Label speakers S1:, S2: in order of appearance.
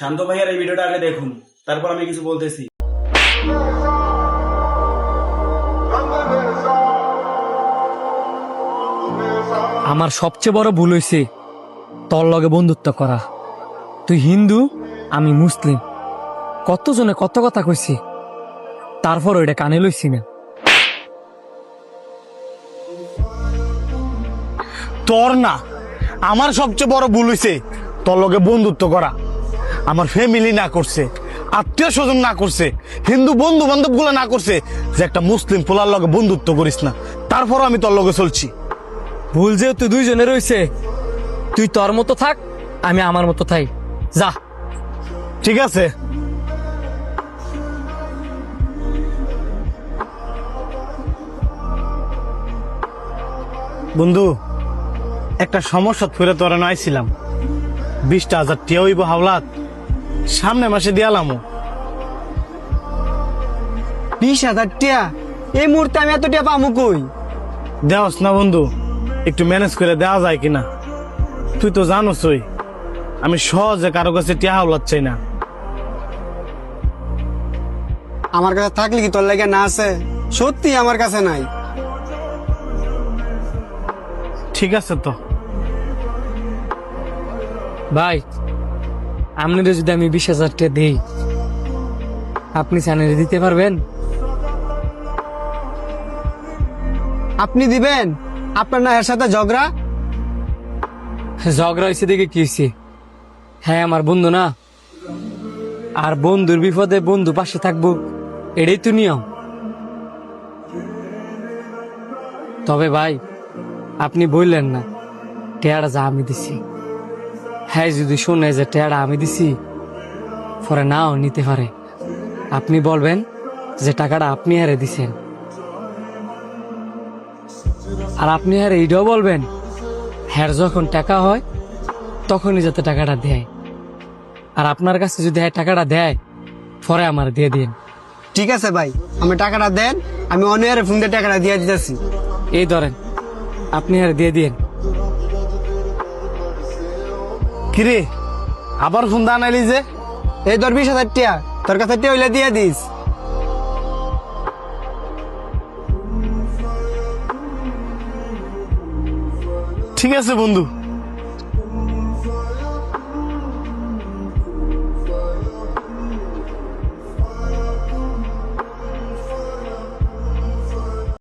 S1: শান্ত ভাইয়ার এই ভিডিওটা আগে দেখুন, তারপর আমি কিছু বলতেছি।
S2: আমার সবচেয়ে বড় ভুল হয়েছে তোর লগে বন্ধুত্ব করা। তুই হিন্দু, আমি মুসলিম, কতজনে কত কথা কইছি, তারপর ওইটা কানে লইছি না।
S3: তোর না, আমার সবচেয়ে বড় ভুল হয়েছে তোর লগে বন্ধুত্ব করা। আমার ফ্যামিলি না করছে, আত্মীয় স্বজন না করছে, হিন্দু বন্ধু বান্ধব গুলো না করছে যে একটা মুসলিম পোলার লগে বন্ধুত্ব করিস না। তারপর আমি তোর লগে চলছি।
S2: ভুল যেহেতু দুইজনে রয়েছে, তুই তোর মতো থাক, আমি আমার মতো থাই। যা।
S3: ঠিক আছে। বন্ধু, একটা সমস্যা ফিরে তোরা নাইছিলাম। 20,000 টিয়া হইব হাওলাত, সামনে মাসে দিয়ালাম।
S4: 20,000 টিয়া? এই মুহূর্তে আমি এত টিয়া পামু কই?
S3: দেওয়াস না বন্ধু, একটু ম্যানেজ করে দেওয়া যায় কিনা? তুই তো জানোসই আমি সহজে কারো কাছে টিয়া হাওলাত চাই না।
S4: আমার কাছে থাকলে কি তোর লাগে না আছে? সত্যি আমার কাছে নাই।
S3: ঠিক আছে তো
S2: ভাই, আপনাদের যদি আমি 20,000 টাকা দিই, আপনি চ্যানেলে দিতে পারবেন?
S4: আপনি দিবেন? আপনার না এর সাথে ঝগড়া?
S2: ঝগড়া হয়েছে দেখে কি হয়েছে? হ্যাঁ, আমার বন্ধু না, আর বন্ধুর বিপদে বন্ধু পাশে থাকবো, এটাই তো নিয়ম। তবে ভাই, আপনি বললেন না টেয়ারা যা আমি দিছি। হ্যাঁ, যদি শুনে যে টেয়ারা আমি দিছি, পরে নাও নিতে পারে। আপনি বলবেন যে টাকাটা আপনি হারে দিছেন, আর আপনি হারে এইটাও বলবেন হ্যাঁ যখন টাকা হয় তখনই যাতে টাকাটা দেয়। আর আপনার কাছে যদি হ্যাঁ টাকাটা দেয়, পরে আমার দিয়ে দিন।
S4: ঠিক আছে ভাই, আমি টাকাটা দেন, আমি অনিয়ারে ফোন দিয়ে টাকাটা দিয়ে দিতেছি।
S2: এই ধরেন, আপনি আর দিয়ে দিন।
S3: কিরে, আবার ফোন দা নাইলি যে?
S4: এই ধর 20,000 টিয়া, তোর কাছে টিয়া হইলে দিয়ে দিস।
S3: ঠিক আছে বন্ধু,